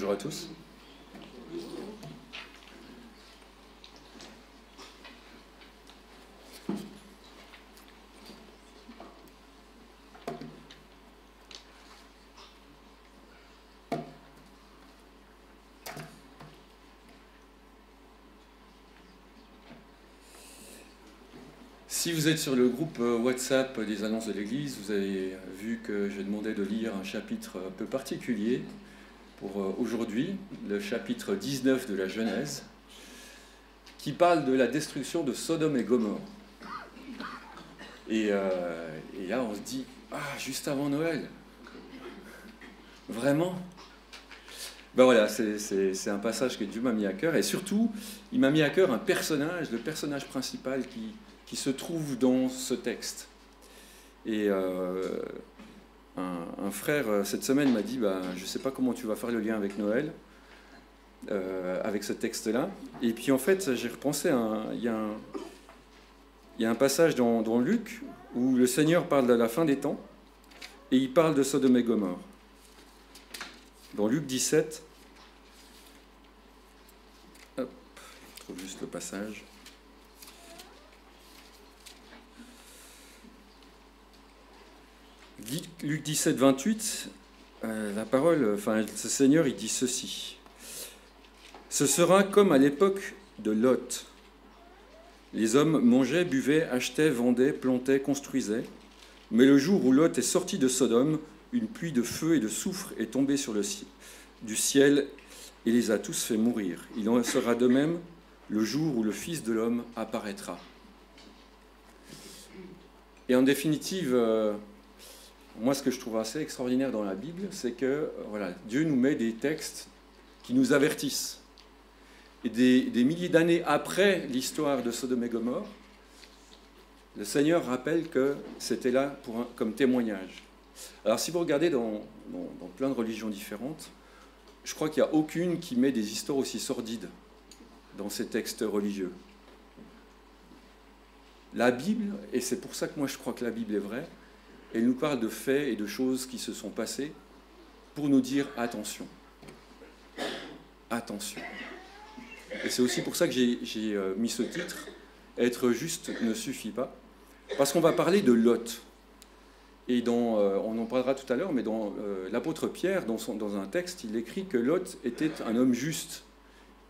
Bonjour à tous. Si vous êtes sur le groupe WhatsApp des annonces de l'Église, vous avez vu que je demandais de lire un chapitre un peu particulier pour aujourd'hui, le chapitre 19 de la Genèse, qui parle de la destruction de Sodome et Gomorrhe. Et là, on se dit, juste avant Noël, vraiment? Ben voilà, c'est un passage que Dieu m'a mis à cœur, et surtout, il m'a mis à cœur un personnage, le personnage principal qui se trouve dans ce texte. Et un frère, cette semaine, m'a dit, je ne sais pas comment tu vas faire le lien avec Noël, avec ce texte-là. Et puis en fait, j'ai repensé, il y a un passage dans Luc où le Seigneur parle de la fin des temps, et il parle de Sodome et Gomorrhe. Dans Luc 17, je trouve juste le passage. Luc 17, 28, la parole, ce Seigneur, il dit ceci. Ce sera comme à l'époque de Lot. Les hommes mangeaient, buvaient, achetaient, vendaient, plantaient, construisaient. Mais le jour où Lot est sorti de Sodome, une pluie de feu et de soufre est tombée du ciel et les a tous fait mourir. Il en sera de même le jour où le Fils de l'homme apparaîtra. Et en définitive, moi, ce que je trouve assez extraordinaire dans la Bible, c'est que Dieu nous met des textes qui nous avertissent. Et des milliers d'années après l'histoire de Sodome et Gomorrhe, le Seigneur rappelle que c'était là comme témoignage. Alors, si vous regardez dans plein de religions différentes, je crois qu'il n'y a aucune qui met des histoires aussi sordides dans ces textes religieux. La Bible, et c'est pour ça que moi je crois que la Bible est vraie, elle nous parle de faits et de choses qui se sont passées pour nous dire attention. Attention. Et c'est aussi pour ça que j'ai mis ce titre, être juste ne suffit pas, parce qu'on va parler de Lot. Et on en parlera tout à l'heure, mais dans l'apôtre Pierre, dans un texte, il écrit que Lot était un homme juste,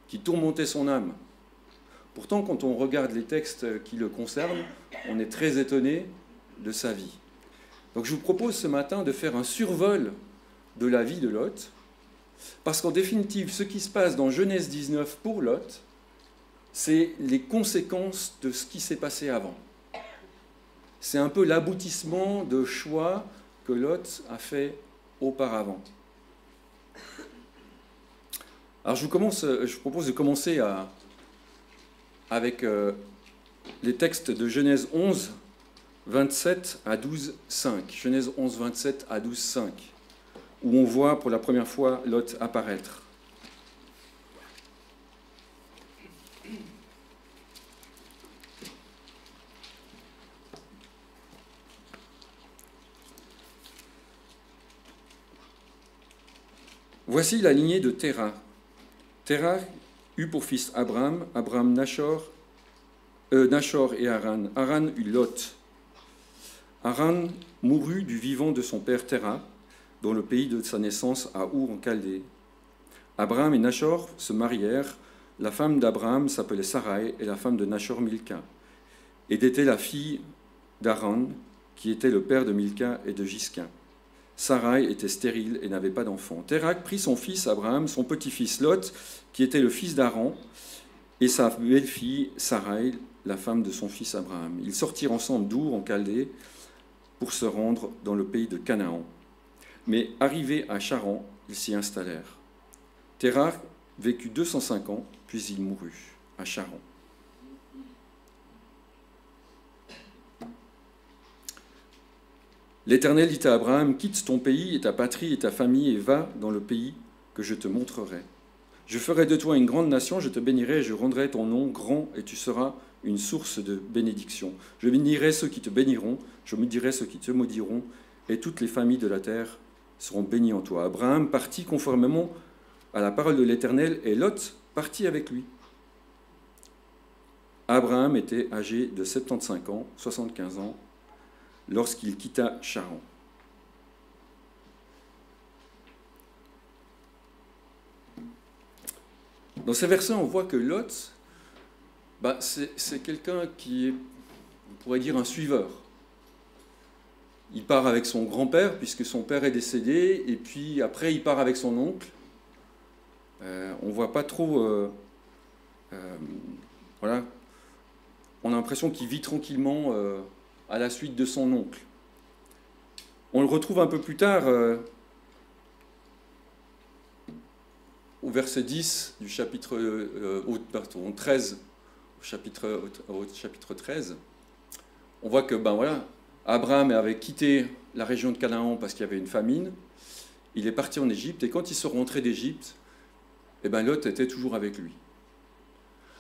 qui tourmentait son âme. Pourtant, quand on regarde les textes qui le concernent, on est très étonné de sa vie. Donc je vous propose ce matin de faire un survol de la vie de Lot, parce qu'en définitive, ce qui se passe dans Genèse 19 pour Lot, c'est les conséquences de ce qui s'est passé avant. C'est un peu l'aboutissement de choix que Lot a fait auparavant. Alors je vous propose de commencer avec les textes de Genèse 11, 27 à 12, 5. Genèse 11, 27 à 12, 5, où on voit pour la première fois Lot apparaître. Voici la lignée de Terah. Terah eut pour fils Abraham, Nachor et Haran. Haran eut Lot. Haran mourut du vivant de son père Terah, dans le pays de sa naissance à Our en Chaldée. Abraham et Nachor se marièrent. La femme d'Abraham s'appelait Sarai et la femme de Nachor Milka. Et était la fille d'Haran, qui était le père de Milka et de Gisquin. Sarai était stérile et n'avait pas d'enfant. Terah prit son fils Abraham, son petit-fils Lot, qui était le fils d'Haran, et sa belle-fille Sarai, la femme de son fils Abraham. Ils sortirent ensemble d'Our en Chaldée pour se rendre dans le pays de Canaan. Mais arrivés à Charan, ils s'y installèrent. Terah vécut 205 ans, puis il mourut à Charan. L'Éternel dit à Abraham, quitte ton pays et ta patrie et ta famille et va dans le pays que je te montrerai. Je ferai de toi une grande nation, je te bénirai et je rendrai ton nom grand et tu seras une source de bénédiction. Je bénirai ceux qui te béniront, je maudirai ceux qui te maudiront et toutes les familles de la terre seront bénies en toi. Abraham partit conformément à la parole de l'Éternel, et Lot partit avec lui. Abraham était âgé de 75 ans, 75 ans, lorsqu'il quitta Charan. Dans ces versets, on voit que Lot, c'est quelqu'un qui est, on pourrait dire, un suiveur. Il part avec son grand-père, puisque son père est décédé, et puis après, il part avec son oncle. On ne voit pas trop... voilà. On a l'impression qu'il vit tranquillement à la suite de son oncle. On le retrouve un peu plus tard, au verset 10 du chapitre 13, au chapitre 13. On voit que Abraham avait quitté la région de Canaan parce qu'il y avait une famine. Il est parti en Égypte, et quand ils sont rentrés d'Égypte, Lot était toujours avec lui.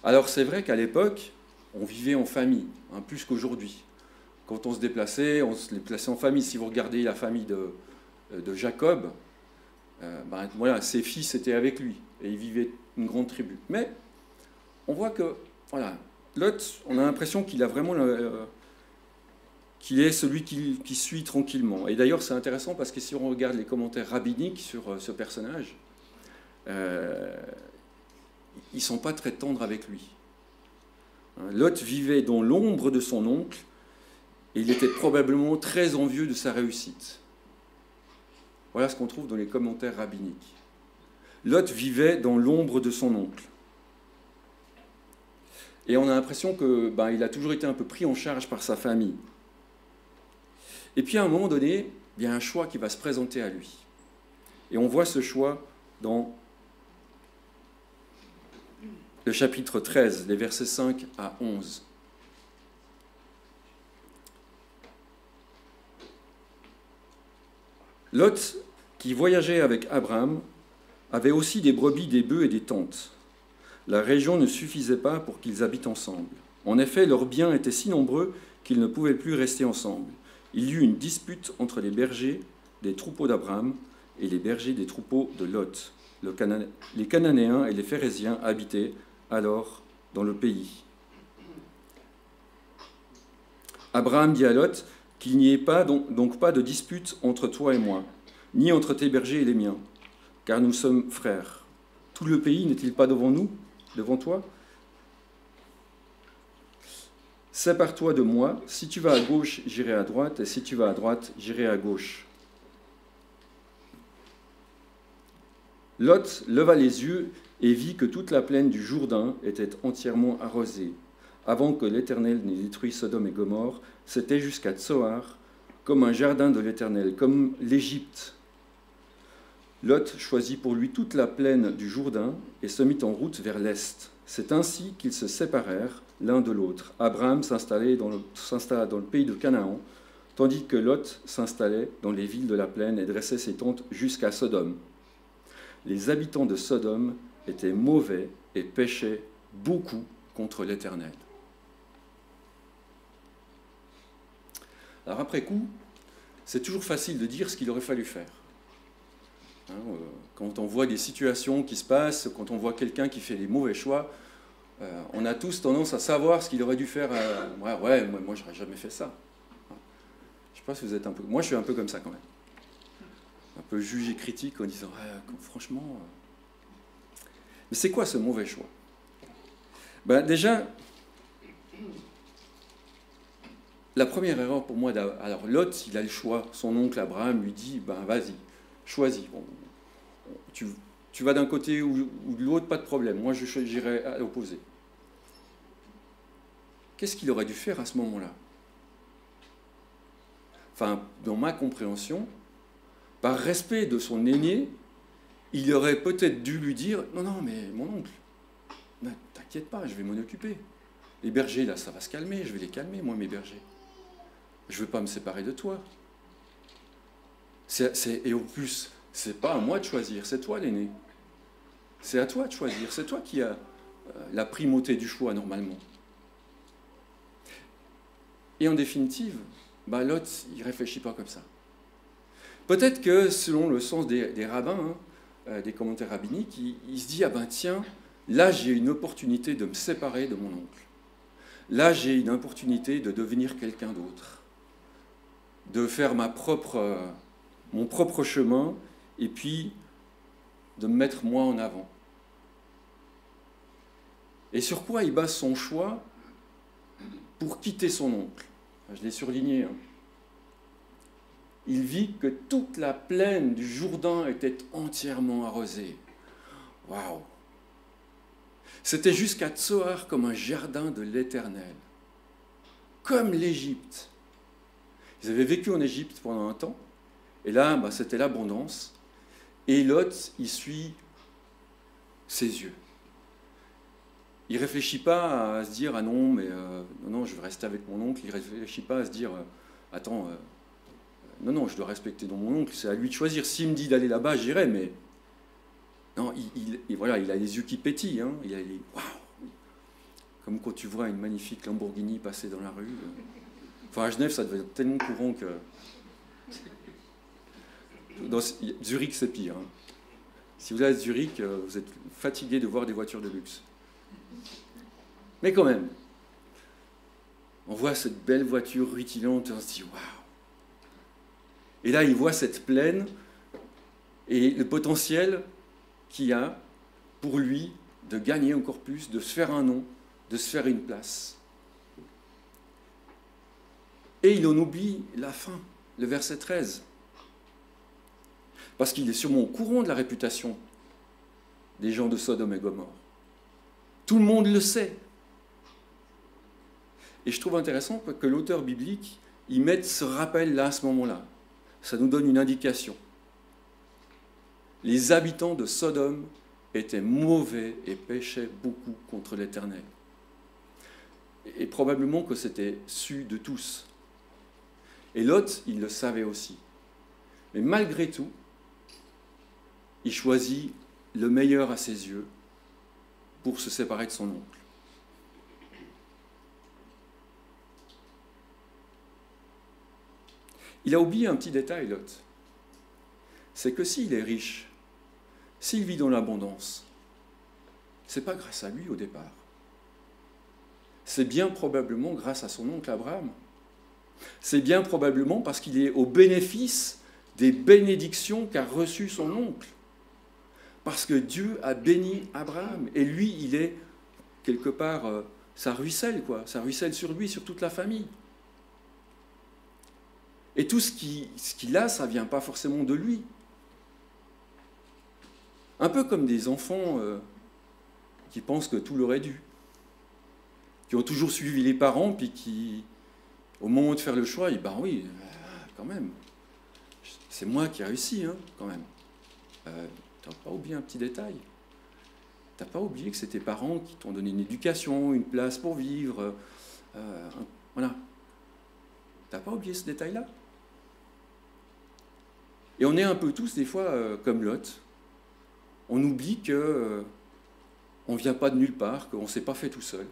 Alors c'est vrai qu'à l'époque, on vivait en famille, plus qu'aujourd'hui. Quand on se déplaçait en famille. Si vous regardez la famille de Jacob, ses fils étaient avec lui, et ils vivaient une grande tribu. Mais on voit que, Lot, on a l'impression qu'il a vraiment... qu'il est celui qui suit tranquillement. Et d'ailleurs, c'est intéressant parce que si on regarde les commentaires rabbiniques sur ce personnage, ils ne sont pas très tendres avec lui. Lot vivait dans l'ombre de son oncle et il était probablement très envieux de sa réussite. Voilà ce qu'on trouve dans les commentaires rabbiniques. Lot vivait dans l'ombre de son oncle. Et on a l'impression qu'il a toujours été un peu pris en charge par sa famille. Et puis à un moment donné, il y a un choix qui va se présenter à lui. Et on voit ce choix dans le chapitre 13, les versets 5 à 11. Lot, qui voyageait avec Abraham, avait aussi des brebis, des bœufs et des tentes. La région ne suffisait pas pour qu'ils habitent ensemble. En effet, leurs biens étaient si nombreux qu'ils ne pouvaient plus rester ensemble. Il y eut une dispute entre les bergers des troupeaux d'Abraham et les bergers des troupeaux de Lot. Les Cananéens et les Phéréziens habitaient alors dans le pays. Abraham dit à Lot qu'il n'y ait donc pas de dispute entre toi et moi, ni entre tes bergers et les miens, car nous sommes frères. Tout le pays n'est-il pas devant toi? Sépare-toi de moi, si tu vas à gauche, j'irai à droite, et si tu vas à droite, j'irai à gauche. Lot leva les yeux et vit que toute la plaine du Jourdain était entièrement arrosée. Avant que l'Éternel n'ait détruit Sodome et Gomorrhe, c'était jusqu'à Tsoar, comme un jardin de l'Éternel, comme l'Égypte. Lot choisit pour lui toute la plaine du Jourdain et se mit en route vers l'est. C'est ainsi qu'ils se séparèrent l'un de l'autre. Abraham s'installa dans le pays de Canaan, tandis que Lot s'installait dans les villes de la plaine et dressait ses tentes jusqu'à Sodome. Les habitants de Sodome étaient mauvais et péchaient beaucoup contre l'Éternel. Alors après coup, c'est toujours facile de dire ce qu'il aurait fallu faire. Quand on voit des situations qui se passent, quand on voit quelqu'un qui fait les mauvais choix, on a tous tendance à savoir ce qu'il aurait dû faire. Moi, j'aurais jamais fait ça. Je sais pas si vous êtes un peu... Moi, je suis un peu comme ça quand même. Un peu jugé critique en disant franchement... Mais c'est quoi ce mauvais choix? Déjà, la première erreur pour moi... Alors Lot, il a le choix. Son oncle Abraham lui dit, vas-y, choisis. Bon, tu vas d'un côté ou de l'autre, pas de problème. Moi, j'irai à l'opposé. Qu'est-ce qu'il aurait dû faire à ce moment-là? Enfin, dans ma compréhension, par respect de son aîné, il aurait peut-être dû lui dire « Non, mais mon oncle, ne t'inquiète pas, je vais m'en occuper. Les bergers, là, ça va se calmer, je vais les calmer, moi, mes bergers. Je ne veux pas me séparer de toi. » Et au plus, c'est pas à moi de choisir, c'est toi l'aîné. C'est à toi de choisir, c'est toi qui as la primauté du choix normalement. Et en définitive, Lot, il ne réfléchit pas comme ça. Peut-être que selon le sens des rabbins, des commentaires rabbiniques, il se dit, ah ben tiens, là j'ai une opportunité de me séparer de mon oncle. Là j'ai une opportunité de devenir quelqu'un d'autre, de faire mon propre chemin, et puis de me mettre moi en avant. Et sur quoi il base son choix pour quitter son oncle? Je l'ai surligné. Il vit que toute la plaine du Jourdain était entièrement arrosée. Waouh! C'était jusqu'à Tsoar comme un jardin de l'Éternel, comme l'Égypte. Ils avaient vécu en Égypte pendant un temps, et là, c'était l'abondance. Et Lot, il suit ses yeux. Il ne réfléchit pas à se dire « Ah non, mais non, je vais rester avec mon oncle ». Il ne réfléchit pas à se dire « Attends, non, je dois respecter mon oncle, c'est à lui de choisir. S'il me dit d'aller là-bas, j'irai, mais... » Non, voilà, il a les yeux qui pétillent. Hein, il a les... Waouh! Comme quand tu vois une magnifique Lamborghini passer dans la rue. Enfin, à Genève, ça devait être tellement courant que... Zurich, c'est pire. Hein. Si vous allez à Zurich, vous êtes fatigué de voir des voitures de luxe. Mais quand même, on voit cette belle voiture rutilante et on se dit « Waouh !» Et là, il voit cette plaine et le potentiel qu'il y a pour lui de gagner encore plus, de se faire un nom, de se faire une place. Et il en oublie la fin, le verset 13. Parce qu'il est sûrement au courant de la réputation des gens de Sodome et Gomorrhe. Tout le monde le sait. Et je trouve intéressant que l'auteur biblique y mette ce rappel-là à ce moment-là. Ça nous donne une indication. Les habitants de Sodome étaient mauvais et péchaient beaucoup contre l'Éternel. Et probablement que c'était su de tous. Et Lot, il le savait aussi. Mais malgré tout, il choisit le meilleur à ses yeux pour se séparer de son oncle. Il a oublié un petit détail, Lot. C'est que s'il est riche, s'il vit dans l'abondance, ce n'est pas grâce à lui au départ. C'est bien probablement grâce à son oncle Abraham. C'est bien probablement parce qu'il est au bénéfice des bénédictions qu'a reçues son oncle. Parce que Dieu a béni Abraham. Et lui, il est, quelque part, ça ruisselle, quoi. Ça ruisselle sur lui, sur toute la famille. Et tout ce qu'il a, ça ne vient pas forcément de lui. Un peu comme des enfants qui pensent que tout leur est dû. Qui ont toujours suivi les parents, puis qui, au moment de faire le choix, ils disent « Ben oui, quand même, c'est moi qui ai réussi, hein, quand même. Tu n'as pas oublié un petit détail. Tu n'as pas oublié que c'est tes parents qui t'ont donné une éducation, une place pour vivre. Voilà. Tu n'as pas oublié ce détail-là. Et on est un peu tous, des fois, comme Lot. On oublie qu'on ne vient pas de nulle part, qu'on ne s'est pas fait tout seul.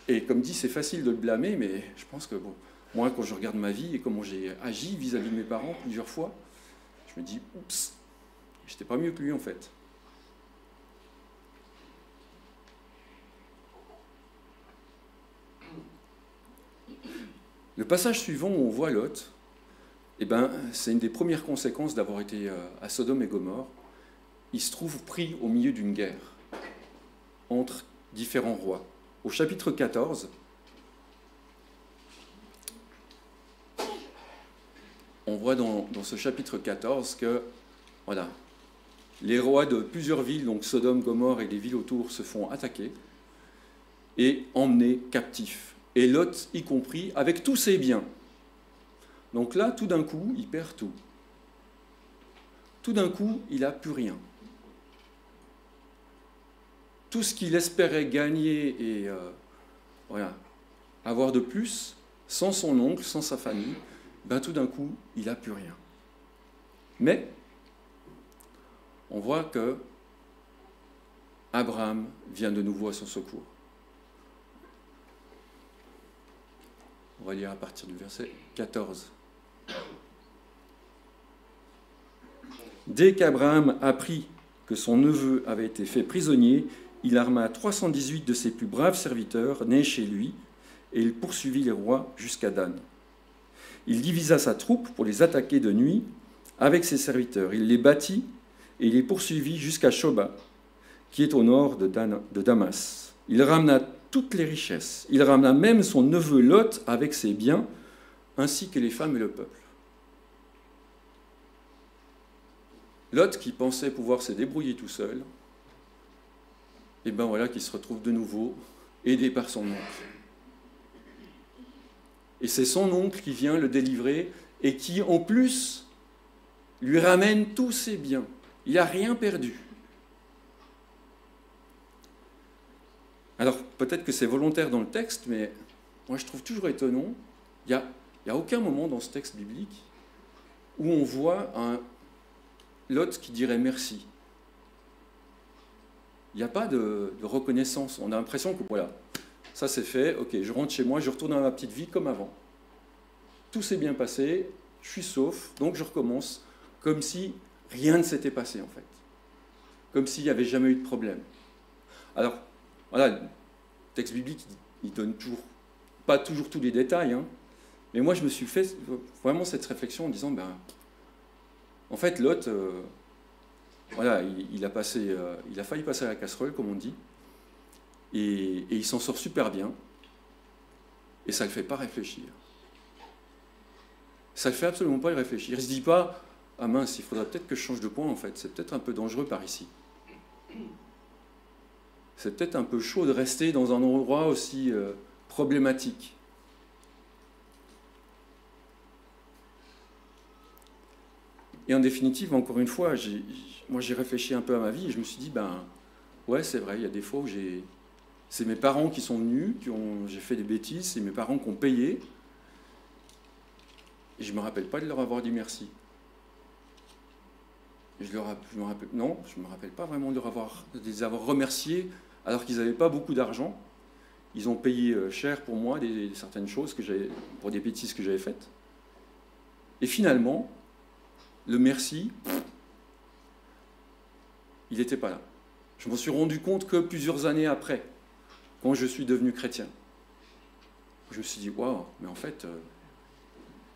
Et comme dit, c'est facile de le blâmer, mais je pense que, bon, moi, quand je regarde ma vie et comment j'ai agi vis-à-vis de mes parents plusieurs fois, je me dis, oups, j'étais pas mieux que lui, en fait. Le passage suivant où on voit Lot, eh ben, c'est une des premières conséquences d'avoir été à Sodome et Gomorrhe. Il se trouve pris au milieu d'une guerre entre différents rois. Au chapitre 14, on voit dans ce chapitre 14 que voilà, les rois de plusieurs villes, donc Sodome, Gomorrhe et les villes autour, se font attaquer et emmenés captifs. Et Lot y compris, avec tous ses biens. Donc là, tout d'un coup, il perd tout. Tout d'un coup, il n'a plus rien. Tout ce qu'il espérait gagner et voilà, avoir de plus, sans son oncle, sans sa famille, ben tout d'un coup, il n'a plus rien. Mais on voit que Abraham vient de nouveau à son secours. On va lire à partir du verset 14. Dès qu'Abraham apprit que son neveu avait été fait prisonnier, il arma 318 de ses plus braves serviteurs nés chez lui, et il poursuivit les rois jusqu'à Dan. Il divisa sa troupe pour les attaquer de nuit avec ses serviteurs. Il les battit et il les poursuivit jusqu'à Shoba, qui est au nord de Damas. Il ramena toutes les richesses. Il ramena même son neveu Lot avec ses biens, ainsi que les femmes et le peuple. Lot, qui pensait pouvoir se débrouiller tout seul, et ben voilà qu'il se retrouve de nouveau aidé par son oncle. Et c'est son oncle qui vient le délivrer et qui, en plus, lui ramène tous ses biens. Il n'a rien perdu. Alors, peut-être que c'est volontaire dans le texte, mais moi je trouve toujours étonnant. Il n'y a aucun moment dans ce texte biblique où on voit un Lot qui dirait merci. Il n'y a pas de reconnaissance. On a l'impression que voilà, ça c'est fait, ok, je rentre chez moi, je retourne dans ma petite vie comme avant. Tout s'est bien passé, je suis sauf, donc je recommence comme si rien ne s'était passé en fait. Comme s'il n'y avait jamais eu de problème. Alors, voilà, le texte biblique, il donne pas toujours tous les détails, hein, mais moi je me suis fait vraiment cette réflexion en disant, ben, en fait Lot, voilà, il a failli passer à la casserole, comme on dit, et il s'en sort super bien, et ça ne le fait pas réfléchir. Ça ne le fait absolument pas y réfléchir. Il ne se dit pas, ah mince, il faudrait peut-être que je change de point en fait, c'est peut-être un peu dangereux par ici. C'est peut-être un peu chaud de rester dans un endroit aussi problématique. Et en définitive, encore une fois, moi j'ai réfléchi un peu à ma vie et je me suis dit, ben ouais, c'est vrai, il y a des fois où c'est mes parents qui sont venus, j'ai fait des bêtises, c'est mes parents qui ont payé, et je ne me rappelle pas de leur avoir dit merci. Je me rappelle pas vraiment de les avoir remerciés alors qu'ils n'avaient pas beaucoup d'argent. Ils ont payé cher pour moi certaines choses pour des bêtises que j'avais faites. Et finalement, le merci, il n'était pas là. Je m'en suis rendu compte que plusieurs années après, quand je suis devenu chrétien. Je me suis dit, waouh, mais en fait,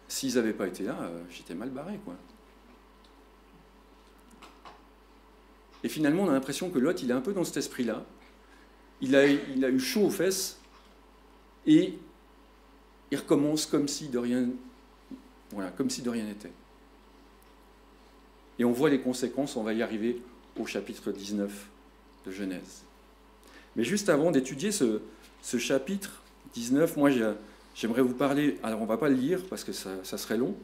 s'ils n'avaient pas été là, j'étais mal barré, quoi. Et finalement, on a l'impression que Lot, il est un peu dans cet esprit-là. Il a eu chaud aux fesses et il recommence comme si de rien, voilà, comme si de rien n'était. Et on voit les conséquences, on va y arriver au chapitre 19 de Genèse. Mais juste avant d'étudier ce chapitre 19, moi j'aimerais vous parler, alors on ne va pas le lire parce que ça serait long,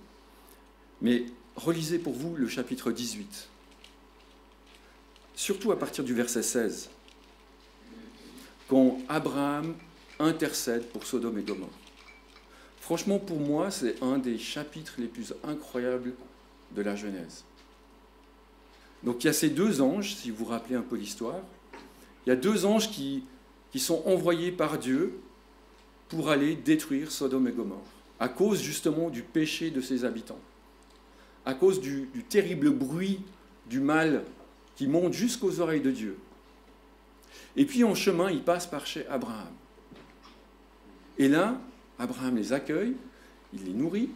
mais relisez pour vous le chapitre 18. Surtout à partir du verset 16, quand Abraham intercède pour Sodome et Gomorrhe. Franchement, pour moi, c'est un des chapitres les plus incroyables de la Genèse. Donc il y a ces deux anges, si vous vous rappelez un peu l'histoire, il y a deux anges qui sont envoyés par Dieu pour aller détruire Sodome et Gomorrhe, à cause justement du péché de ses habitants, à cause du terrible bruit du mal qui monte jusqu'aux oreilles de Dieu. Et puis en chemin, ils passent par chez Abraham. Et là, Abraham les accueille, il les nourrit,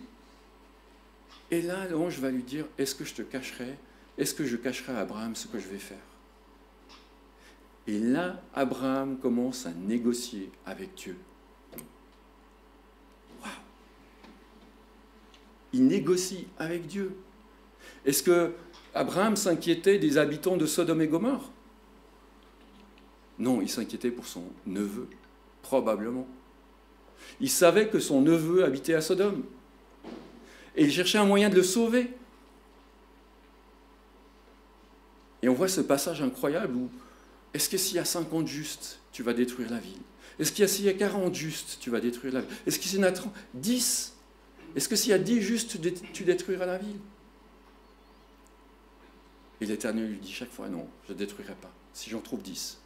et là, l'ange va lui dire, est-ce que je cacherai à Abraham ce que je vais faire? Et là, Abraham commence à négocier avec Dieu. Waouh! Il négocie avec Dieu. Est-ce que Abraham s'inquiétait des habitants de Sodome et Gomorrhe? Non, il s'inquiétait pour son neveu, probablement. Il savait que son neveu habitait à Sodome. Et il cherchait un moyen de le sauver. Et on voit ce passage incroyable où, est-ce que s'il y a 50 justes, tu vas détruire la ville? Est-ce qu'il s'il y a 40 justes, tu vas détruire la ville? Est-ce qu'il y en a 10? Est-ce que s'il y a 10 justes, tu détruiras la ville? Et l'Éternel lui dit chaque fois, non, je ne détruirai pas, si j'en trouve 10.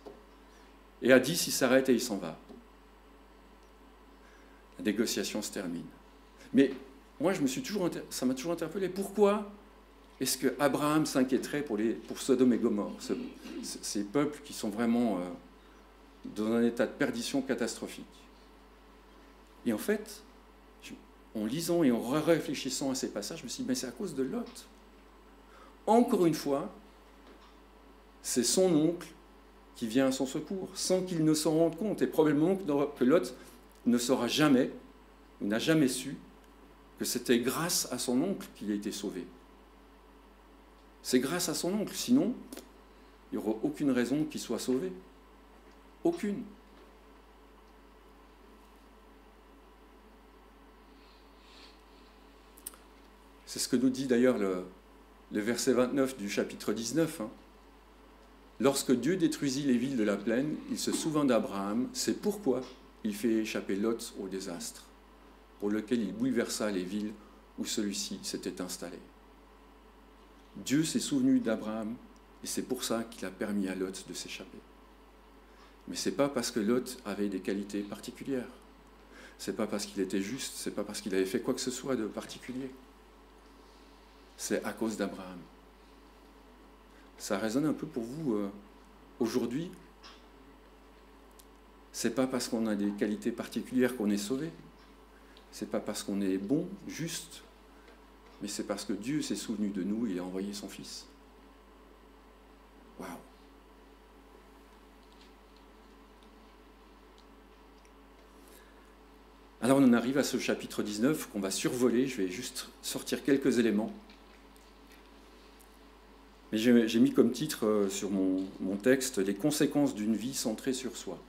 Et à 10, il s'arrête et il s'en va. La négociation se termine. Mais moi, ça m'a toujours interpellé. Pourquoi est-ce que Abraham s'inquiéterait pour Sodome et Gomorrhe, ces peuples qui sont vraiment dans un état de perdition catastrophique? Et en fait, en lisant et en réfléchissant à ces passages, je me suis dit, mais c'est à cause de Lot. Encore une fois, c'est son oncle qui vient à son secours, sans qu'il ne s'en rende compte. Et probablement que Lot ne saura jamais, ou n'a jamais su, que c'était grâce à son oncle qu'il a été sauvé. C'est grâce à son oncle, sinon, il n'y aura aucune raison qu'il soit sauvé. Aucune. C'est ce que nous dit d'ailleurs le verset 29 du chapitre 19. Lorsque Dieu détruisit les villes de la plaine, il se souvint d'Abraham, c'est pourquoi il fait échapper Lot au désastre, pour lequel il bouleversa les villes où celui-ci s'était installé. Dieu s'est souvenu d'Abraham, et c'est pour ça qu'il a permis à Lot de s'échapper. Mais ce n'est pas parce que Lot avait des qualités particulières, ce n'est pas parce qu'il était juste, ce n'est pas parce qu'il avait fait quoi que ce soit de particulier. C'est à cause d'Abraham. Ça résonne un peu pour vous aujourd'hui. C'est pas parce qu'on a des qualités particulières qu'on est sauvé. C'est pas parce qu'on est bon, juste, mais c'est parce que Dieu s'est souvenu de nous et il a envoyé son Fils. Waouh! Alors on en arrive à ce chapitre 19 qu'on va survoler. Je vais juste sortir quelques éléments. Mais j'ai mis comme titre sur mon texte « Les conséquences d'une vie centrée sur soi ».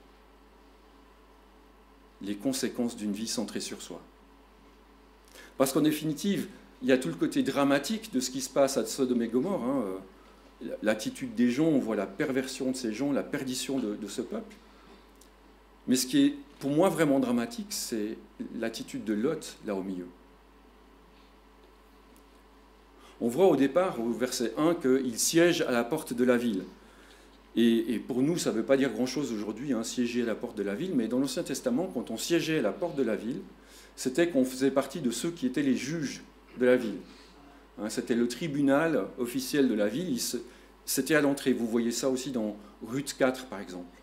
Les conséquences d'une vie centrée sur soi. Parce qu'en définitive, il y a tout le côté dramatique de ce qui se passe à Sodome et Gomorrhe. L'attitude des gens, on voit la perversion de ces gens, la perdition de ce peuple. Mais ce qui est pour moi vraiment dramatique, c'est l'attitude de Lot là au milieu. On voit au départ, au verset 1, qu'il siège à la porte de la ville. Et pour nous, ça ne veut pas dire grand-chose aujourd'hui, siéger à la porte de la ville, mais dans l'Ancien Testament, quand on siégeait à la porte de la ville, c'était qu'on faisait partie de ceux qui étaient les juges de la ville. C'était le tribunal officiel de la ville, c'était à l'entrée. Vous voyez ça aussi dans Ruth 4, par exemple.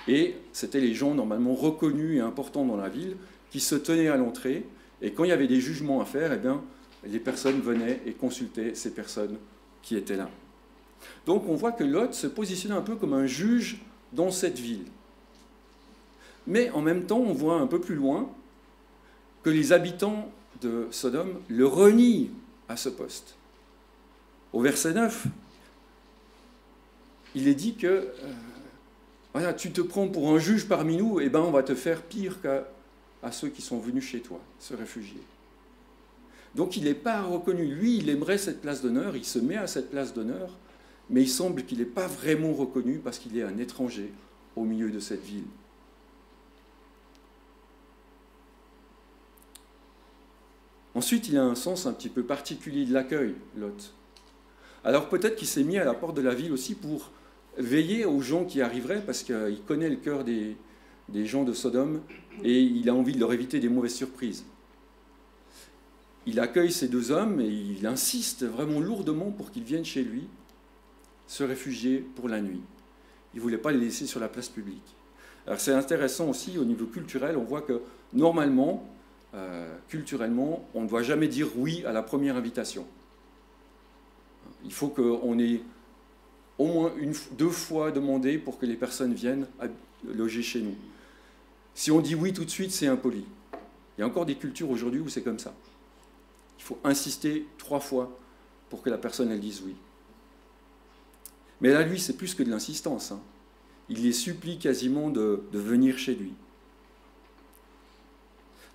Et c'était les gens normalement reconnus et importants dans la ville qui se tenaient à l'entrée, et quand il y avait des jugements à faire, eh bien, les personnes venaient et consultaient ces personnes qui étaient là. Donc on voit que Lot se positionnait un peu comme un juge dans cette ville. Mais en même temps, on voit un peu plus loin que les habitants de Sodome le renient à ce poste. Au verset 9, il est dit que voilà, tu te prends pour un juge parmi nous, et ben on va te faire pire qu'à ceux qui sont venus chez toi, se réfugier. Donc il n'est pas reconnu. Lui, il aimerait cette place d'honneur, il se met à cette place d'honneur, mais il semble qu'il n'est pas vraiment reconnu parce qu'il est un étranger au milieu de cette ville. Ensuite, il a un sens un petit peu particulier de l'accueil, Lot. Alors peut-être qu'il s'est mis à la porte de la ville aussi pour veiller aux gens qui arriveraient, parce qu'il connaît le cœur des gens de Sodome et il a envie de leur éviter des mauvaises surprises. Il accueille ces deux hommes et il insiste vraiment lourdement pour qu'ils viennent chez lui se réfugier pour la nuit. Il ne voulait pas les laisser sur la place publique. Alors c'est intéressant aussi au niveau culturel, on voit que normalement, culturellement, on ne doit jamais dire oui à la première invitation. Il faut qu'on ait au moins deux fois demandé pour que les personnes viennent loger chez nous. Si on dit oui tout de suite, c'est impoli. Il y a encore des cultures aujourd'hui où c'est comme ça. Il faut insister 3 fois pour que la personne elle dise oui. Mais là, lui, c'est plus que de l'insistance. Il les supplie quasiment de venir chez lui.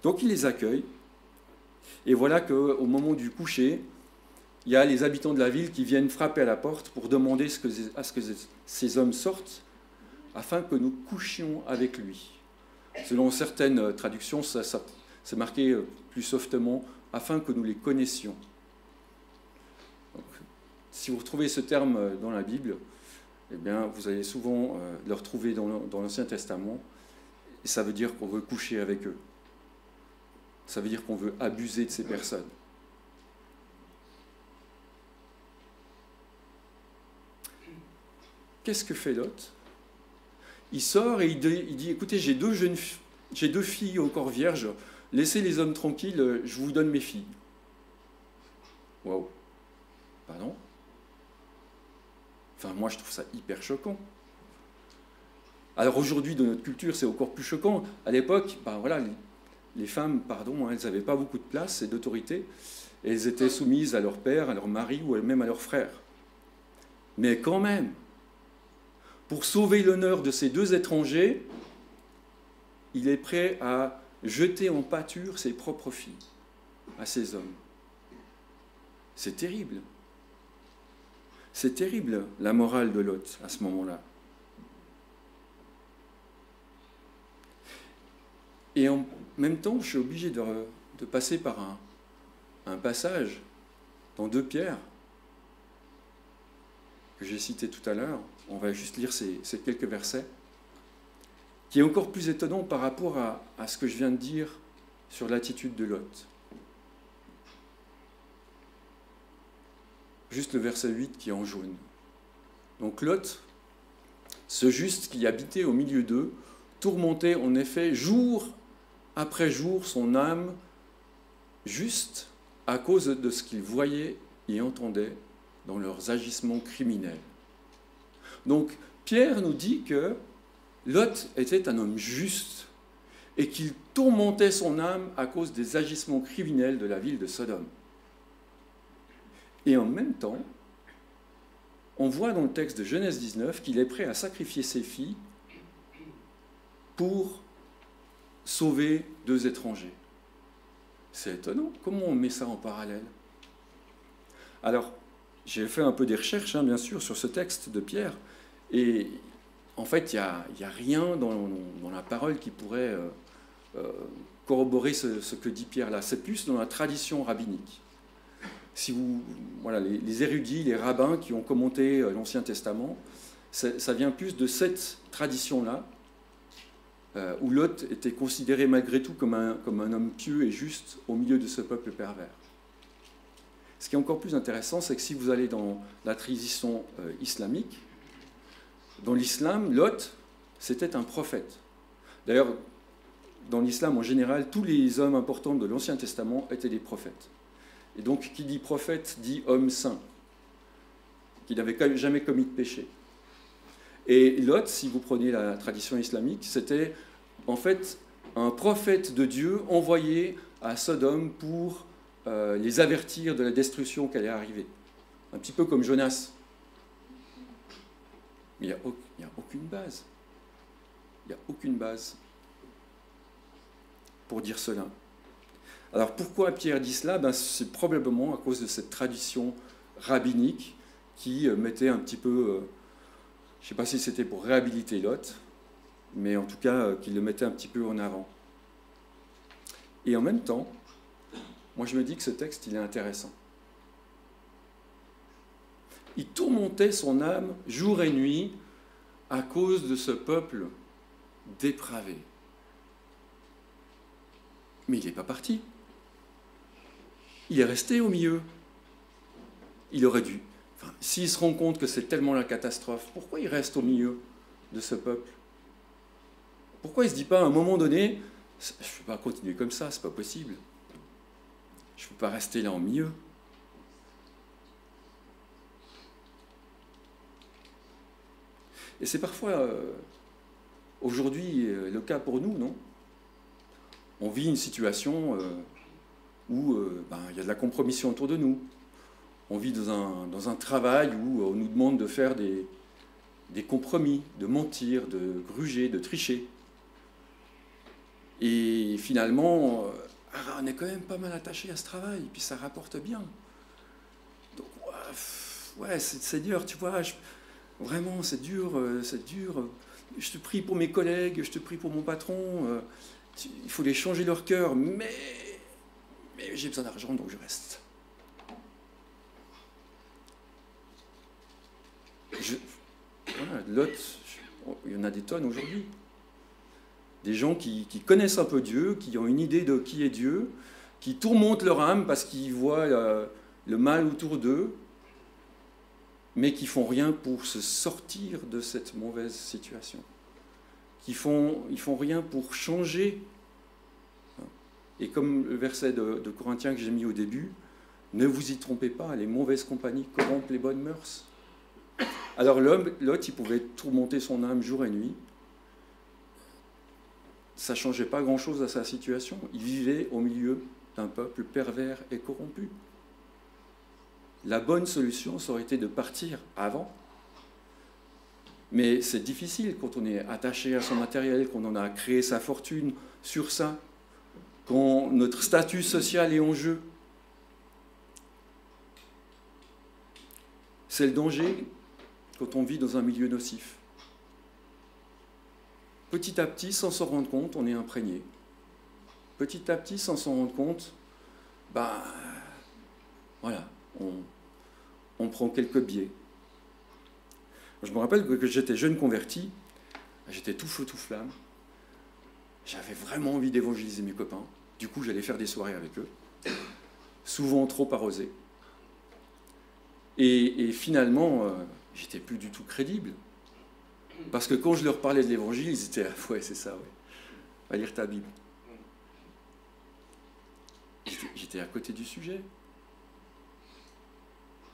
Donc il les accueille. Et voilà qu'au moment du coucher, il y a les habitants de la ville qui viennent frapper à la porte pour demander à ce que ces hommes sortent afin que nous couchions avec lui. Selon certaines traductions, c'est marqué plus softement, afin que nous les connaissions. Donc, si vous retrouvez ce terme dans la Bible, eh bien, vous allez souvent le retrouver dans l'Ancien Testament, et ça veut dire qu'on veut coucher avec eux. Ça veut dire qu'on veut abuser de ces personnes. qu'est-ce que fait Lot? Il sort et il dit, écoutez, j'ai deux filles encore vierges, laissez les hommes tranquilles, je vous donne mes filles. Waouh. Pardon? Enfin, moi, je trouve ça hyper choquant. Alors aujourd'hui, dans notre culture, c'est encore plus choquant. À l'époque, ben voilà, les femmes, pardon, elles n'avaient pas beaucoup de place et d'autorité. Et elles étaient soumises à leur père, à leur mari ou même à leur frère. Mais quand même, pour sauver l'honneur de ces deux étrangers, il est prêt à jeter en pâture ses propres filles à ces hommes. C'est terrible. C'est terrible, la morale de Lot à ce moment-là. Et en même temps, je suis obligé de passer par un passage dans 2 Pierre, que j'ai cité tout à l'heure. On va juste lire ces quelques versets, qui est encore plus étonnant par rapport à ce que je viens de dire sur l'attitude de Lot. Juste le verset 8 qui est en jaune. Donc Lot, ce juste qui habitait au milieu d'eux, tourmentait en effet jour après jour son âme juste à cause de ce qu'il voyait et entendait dans leurs agissements criminels. Donc Pierre nous dit que Lot était un homme juste et qu'il tourmentait son âme à cause des agissements criminels de la ville de Sodome. Et en même temps, on voit dans le texte de Genèse 19 qu'il est prêt à sacrifier ses filles pour sauver 2 étrangers. C'est étonnant. Comment on met ça en parallèle? Alors, j'ai fait un peu des recherches, bien sûr, sur ce texte de Pierre. Et en fait, il n'y a rien dans la parole qui pourrait corroborer ce que dit Pierre là. C'est plus dans la tradition rabbinique. Si voilà, les érudits, les rabbins qui ont commenté l'Ancien Testament, ça vient plus de cette tradition-là, où Lot était considéré malgré tout comme un homme pieux et juste au milieu de ce peuple pervers. Ce qui est encore plus intéressant, c'est que si vous allez dans la tradition islamique, dans l'islam, Lot, c'était un prophète. D'ailleurs, dans l'islam en général, tous les hommes importants de l'Ancien Testament étaient des prophètes. Et donc, qui dit prophète, dit homme saint, qui n'avait jamais commis de péché. Et Lot, si vous prenez la tradition islamique, c'était en fait un prophète de Dieu envoyé à Sodome pour les avertir de la destruction qui allait arriver. Un petit peu comme Jonas. Mais il n'y a aucune base. Il n'y a aucune base pour dire cela. Alors pourquoi Pierre dit cela? C'est probablement à cause de cette tradition rabbinique qui mettait un petit peu, je ne sais pas si c'était pour réhabiliter Lot, mais en tout cas qui le mettait un petit peu en avant. Et en même temps, moi je me dis que ce texte il est intéressant. Il tourmentait son âme jour et nuit à cause de ce peuple dépravé. Mais il n'est pas parti. Il est resté au milieu. Il aurait dû. Enfin, s'il se rend compte que c'est tellement la catastrophe, pourquoi il reste au milieu de ce peuple? Pourquoi il ne se dit pas à un moment donné, je ne peux pas continuer comme ça, c'est pas possible. Je ne peux pas rester là au milieu. Et c'est parfois, aujourd'hui, le cas pour nous, non? On vit une situation où il y a de la compromission autour de nous. On vit dans un travail où on nous demande de faire des compromis, de mentir, de gruger, de tricher. Et finalement, on est quand même pas mal attaché à ce travail, puis ça rapporte bien. Donc, ouais, c'est dur, tu vois, vraiment, c'est dur, c'est dur. Je te prie pour mes collègues, je te prie pour mon patron, il faut les changer leur cœur, mais j'ai besoin d'argent, donc je reste. Voilà, Lot, il y en a des tonnes aujourd'hui. Des gens qui connaissent un peu Dieu, qui ont une idée de qui est Dieu, qui tourmentent leur âme parce qu'ils voient le mal autour d'eux. mais qui font rien pour se sortir de cette mauvaise situation. Ils font rien pour changer. Et comme le verset de Corinthiens que j'ai mis au début, ne vous y trompez pas, les mauvaises compagnies corrompent les bonnes mœurs. Alors Lot, il pouvait tourmenter son âme jour et nuit. Ça ne changeait pas grand-chose à sa situation. Il vivait au milieu d'un peuple pervers et corrompu. La bonne solution, ça aurait été de partir avant. Mais c'est difficile quand on est attaché à son matériel, qu'on en a créé sa fortune sur ça, quand notre statut social est en jeu. C'est le danger quand on vit dans un milieu nocif. Petit à petit, sans s'en rendre compte, on est imprégné. Petit à petit, sans s'en rendre compte, voilà, on prend quelques biais. Je me rappelle que j'étais jeune converti, j'étais tout feu, tout flamme. J'avais vraiment envie d'évangéliser mes copains. Du coup, j'allais faire des soirées avec eux, souvent trop arrosées. Et finalement, j'étais plus du tout crédible. Parce que quand je leur parlais de l'évangile, ils étaient « ouais, c'est ça, ouais. Va lire ta Bible. » J'étais à côté du sujet.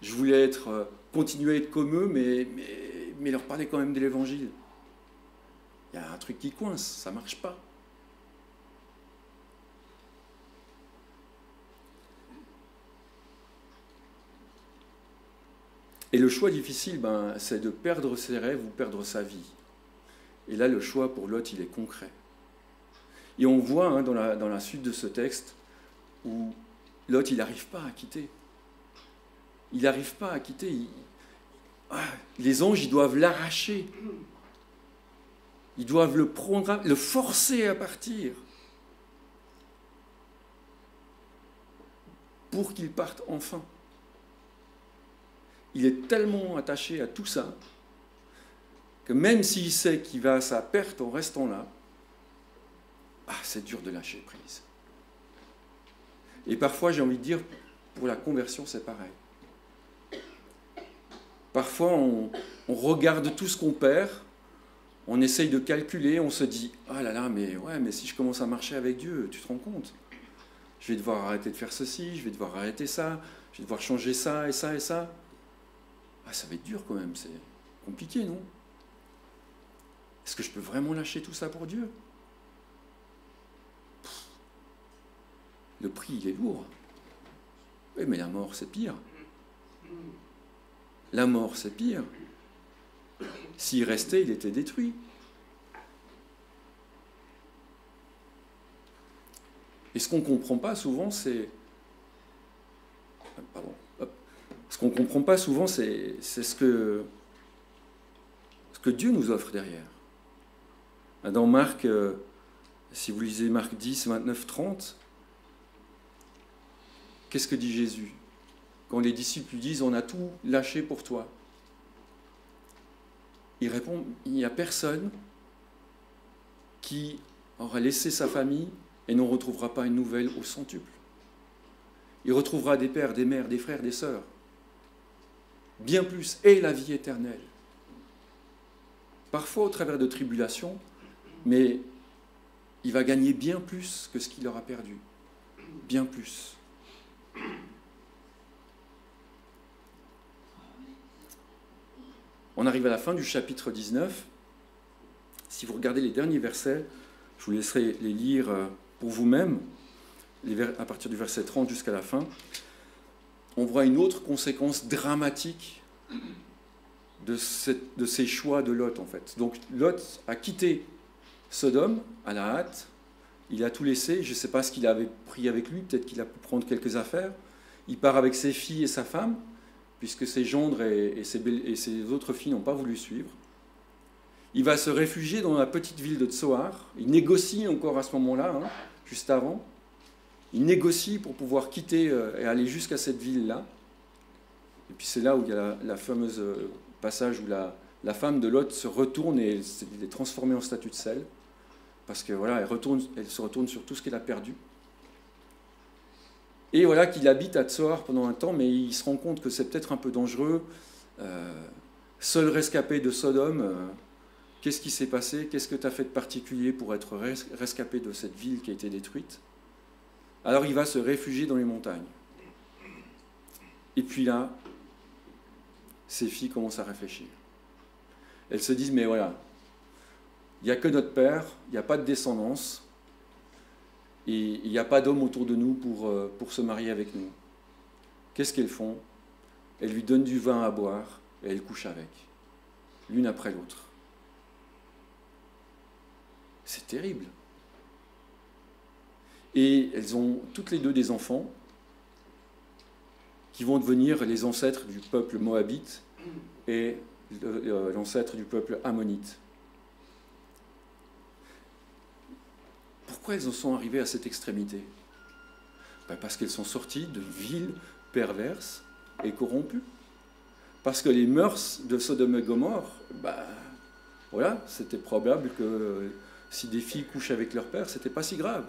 Je voulais continuer à être comme eux, mais leur parler quand même de l'évangile. Il y a un truc qui coince, ça ne marche pas. Et le choix difficile, c'est de perdre ses rêves ou perdre sa vie. Et là, le choix pour Lot, il est concret. Et on voit dans la suite de ce texte où Lot, il n'arrive pas à quitter. Il n'arrive pas à quitter. Les anges, ils doivent l'arracher. Ils doivent le prendre, le forcer à partir. Pour qu'il parte enfin. Il est tellement attaché à tout ça que même s'il sait qu'il va à sa perte en restant là, c'est dur de lâcher prise. Et parfois, j'ai envie de dire, pour la conversion, c'est pareil. Parfois, on regarde tout ce qu'on perd, on essaye de calculer, on se dit « Ah là là, mais si je commence à marcher avec Dieu, tu te rends compte? Je vais devoir arrêter de faire ceci, je vais devoir arrêter ça, je vais devoir changer ça et ça et ça. » Ça va être dur quand même, c'est compliqué, non? Est-ce que je peux vraiment lâcher tout ça pour Dieu? Le prix, il est lourd. Oui, mais la mort, c'est pire. La mort, c'est pire. S'il restait, il était détruit. Et ce qu'on ne comprend pas souvent, c'est... Ce qu'on ne comprend pas souvent, c'est ce que Dieu nous offre derrière. Dans Marc, si vous lisez Marc 10, 29, 30, qu'est-ce que dit Jésus? Quand les disciples lui disent « On a tout lâché pour toi », il répond « Il n'y a personne qui aura laissé sa famille et n'en retrouvera pas une nouvelle au centuple. Il retrouvera des pères, des mères, des frères, des sœurs, bien plus, et la vie éternelle. Parfois au travers de tribulations, mais il va gagner bien plus que ce qu'il aura perdu. Bien plus. On arrive à la fin du chapitre 19. Si vous regardez les derniers versets, je vous laisserai les lire pour vous-même, à partir du verset 30 jusqu'à la fin. On voit une autre conséquence dramatique de ces choix de Lot, en fait. Donc Lot a quitté Sodome à la hâte, il a tout laissé, je ne sais pas ce qu'il avait pris avec lui, peut-être qu'il a pu prendre quelques affaires. Il part avec ses filles et sa femme, puisque ses gendres et ses autres filles n'ont pas voulu suivre. Il va se réfugier dans la petite ville de Tsoar. Il négocie encore à ce moment-là, juste avant. Il négocie pour pouvoir quitter et aller jusqu'à cette ville-là. Et puis c'est là où il y a la fameuse passage où la femme de Lot se retourne et elle est transformée en statue de sel. Parce que voilà, elle se retourne sur tout ce qu'elle a perdu. Et voilà qu'il habite à Tsoar pendant un temps, mais il se rend compte que c'est peut-être un peu dangereux. seul rescapé de Sodome, qu'est-ce qui s'est passé? Qu'est-ce que tu as fait de particulier pour être rescapé de cette ville qui a été détruite? Alors il va se réfugier dans les montagnes. Et puis là, ces filles commencent à réfléchir. Elles se disent, mais voilà, il n'y a que notre père, il n'y a pas de descendance, et il n'y a pas d'homme autour de nous pour se marier avec nous. Qu'est-ce qu'elles font? Elles lui donnent du vin à boire, et elles couchent avec, l'une après l'autre. C'est terrible. Et elles ont toutes les deux des enfants qui vont devenir les ancêtres du peuple moabite et l'ancêtre du peuple ammonite. Pourquoi elles en sont arrivées à cette extrémité? Parce qu'elles sont sorties de villes perverses et corrompues. Parce que les mœurs de Sodome et Gomorrhe, voilà, c'était probable que si des filles couchent avec leur père, c'était pas si grave.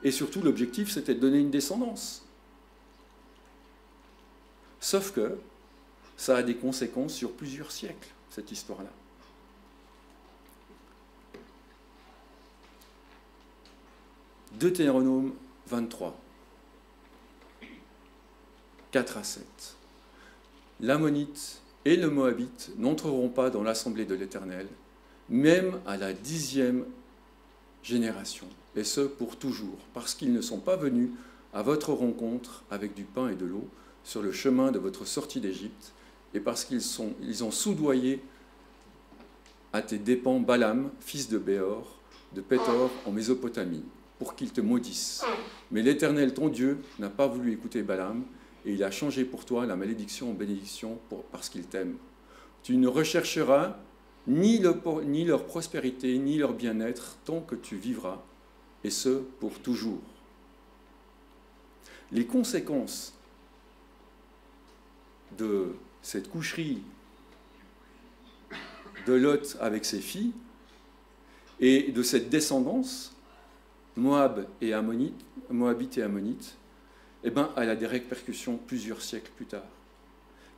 Et surtout, l'objectif, c'était de donner une descendance. Sauf que ça a des conséquences sur plusieurs siècles, cette histoire-là. Deutéronome 23, 4 à 7. L'Ammonite et le Moabite n'entreront pas dans l'assemblée de l'Éternel, même à la 10e génération, et ce pour toujours, parce qu'ils ne sont pas venus à votre rencontre avec du pain et de l'eau sur le chemin de votre sortie d'Égypte, et parce qu'ils ont soudoyé à tes dépens Balaam, fils de Béor, de Pétor en Mésopotamie, pour qu'il te maudisse. Mais l'Éternel, ton Dieu, n'a pas voulu écouter Balaam, et il a changé pour toi la malédiction en bénédiction parce qu'il t'aime. Tu ne rechercheras ni leur prospérité, ni leur bien-être, tant que tu vivras, et ce, pour toujours. Les conséquences de cette coucherie de Lot avec ses filles, et de cette descendance, Moabite et Ammonite, elle a des répercussions plusieurs siècles plus tard.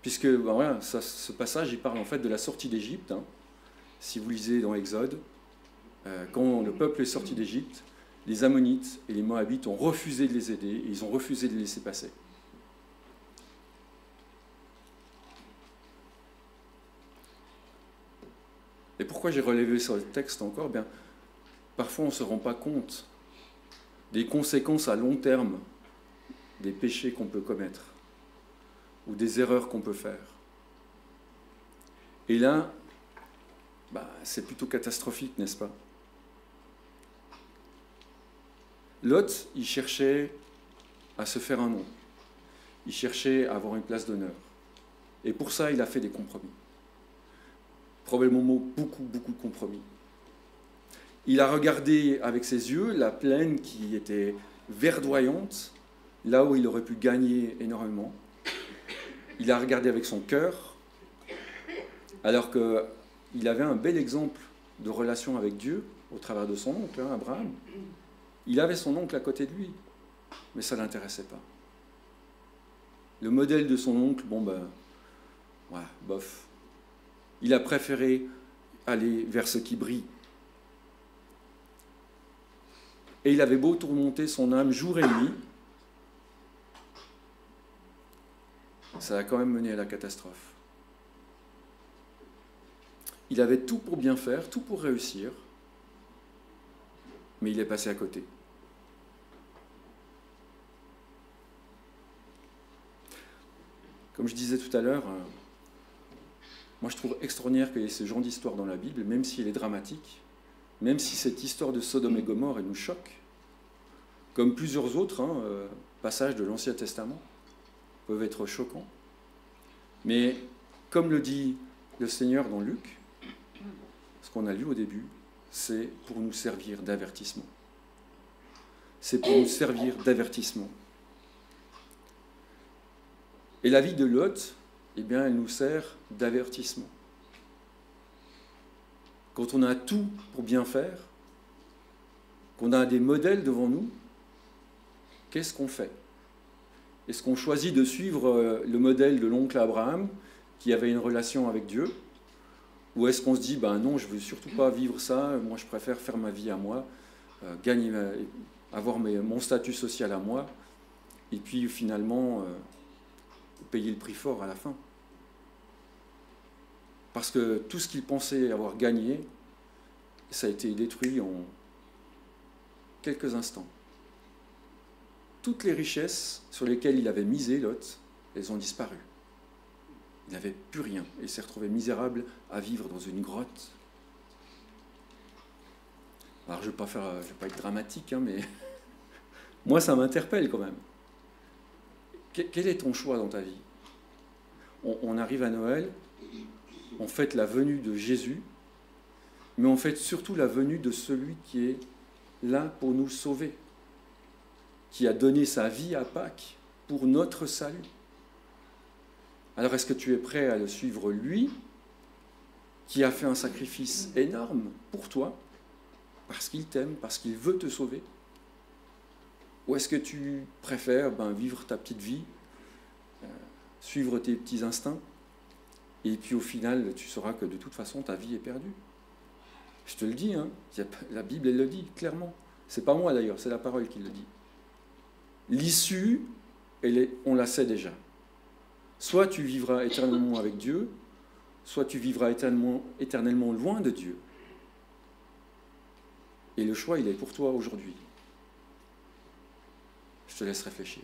Puisque voilà, ce passage, il parle en fait de la sortie d'Égypte. Si vous lisez dans Exode, quand le peuple est sorti d'Égypte, les Ammonites et les Moabites ont refusé de les aider et ils ont refusé de les laisser passer. Et pourquoi j'ai relevé sur le texte encore? Parfois on ne se rend pas compte des conséquences à long terme des péchés qu'on peut commettre ou des erreurs qu'on peut faire. Et là, c'est plutôt catastrophique, n'est-ce pas? Lot, il cherchait à se faire un nom. Il cherchait à avoir une place d'honneur. Et pour ça, il a fait des compromis. Probablement beaucoup de compromis. Il a regardé avec ses yeux la plaine qui était verdoyante, là où il aurait pu gagner énormément. Il a regardé avec son cœur, alors qu'il avait un bel exemple de relation avec Dieu au travers de son oncle, Abraham. Il avait son oncle à côté de lui, mais ça ne l'intéressait pas. Le modèle de son oncle, bof. Il a préféré aller vers ce qui brille. Et il avait beau tourmenter son âme jour et nuit, ça a quand même mené à la catastrophe. Il avait tout pour bien faire, tout pour réussir, mais il est passé à côté. Comme je disais tout à l'heure, moi je trouve extraordinaire qu'il y ait ce genre d'histoire dans la Bible, même si elle est dramatique, même si cette histoire de Sodome et Gomorrhe elle nous choque, comme plusieurs autres passages de l'Ancien Testament peuvent être choquants. Mais comme le dit le Seigneur dans Luc, ce qu'on a lu au début, c'est pour nous servir d'avertissement. C'est pour nous servir d'avertissement. Et la vie de Lot, elle nous sert d'avertissement. Quand on a tout pour bien faire, qu'on a des modèles devant nous, qu'est-ce qu'on fait? Est-ce qu'on choisit de suivre le modèle de l'oncle Abraham, qui avait une relation avec Dieu? Ou est-ce qu'on se dit, ben non, je ne veux surtout pas vivre ça, moi je préfère faire ma vie à moi, avoir mon statut social à moi, et puis finalement payer le prix fort à la fin. Parce que tout ce qu'il pensait avoir gagné, ça a été détruit en quelques instants. Toutes les richesses sur lesquelles il avait misé, Lot, elles ont disparu. Il n'avait plus rien. Il s'est retrouvé misérable à vivre dans une grotte. Alors je ne vais pas être dramatique, hein, mais moi ça m'interpelle quand même. Quel est ton choix dans ta vie? On arrive à Noël, on fête la venue de Jésus, mais on fête surtout la venue de celui qui est là pour nous sauver, qui a donné sa vie à Pâques pour notre salut. Alors est-ce que tu es prêt à le suivre lui, qui a fait un sacrifice énorme pour toi, parce qu'il t'aime, parce qu'il veut te sauver? Ou est-ce que tu préfères vivre ta petite vie, suivre tes petits instincts, et puis au final, tu sauras que de toute façon, ta vie est perdue? Je te le dis, hein, la Bible, elle le dit clairement. C'est pas moi d'ailleurs, c'est la parole qui le dit. L'issue, on la sait déjà. Soit tu vivras éternellement avec Dieu, soit tu vivras éternellement loin de Dieu. Et le choix, il est pour toi aujourd'hui. Je te laisse réfléchir.